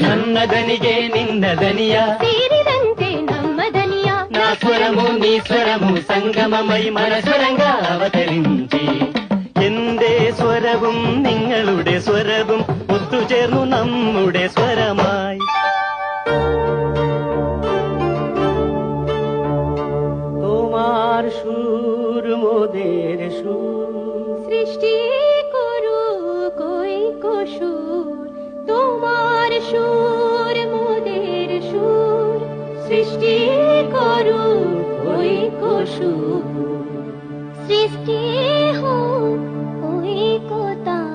ನನ್ನ ದನಿಗೆ ನಿನ್ನ ದನಿಯ ಸೇರಿದಂತೆ ನಮ್ಮ ದನಿಯ నా స్వరము నీ స్వరము സംഗമമായി മനസ്വരങ്ക അവതരിഞ്ചി എന്റെ സ്വരവും നിങ്ങളുടെ സ്വരവും ഒത്തുചേർന്നു നമ്മുടെ സ്വരമായി তোমার সুর মোদের সুর সৃষ্টি করু কই সুর তোমার সুর মোদের সুর সৃষ্টি করু কই সুর সৃষ্টি হোক ওই কোতান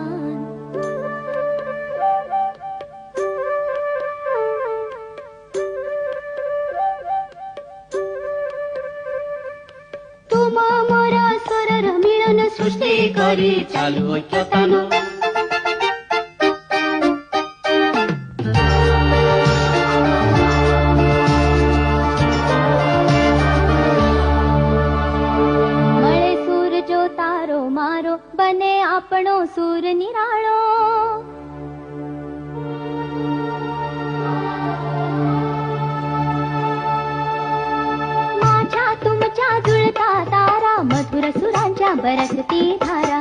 তোমা মোরা স্বরর মিলন সৃষ্টি করি চালু ঐক্যতান મારો બને આપણો સૂર નિરાળો माझ्या तुमच्या जुळता तारा मधुर सुरांच्या बरसती धारा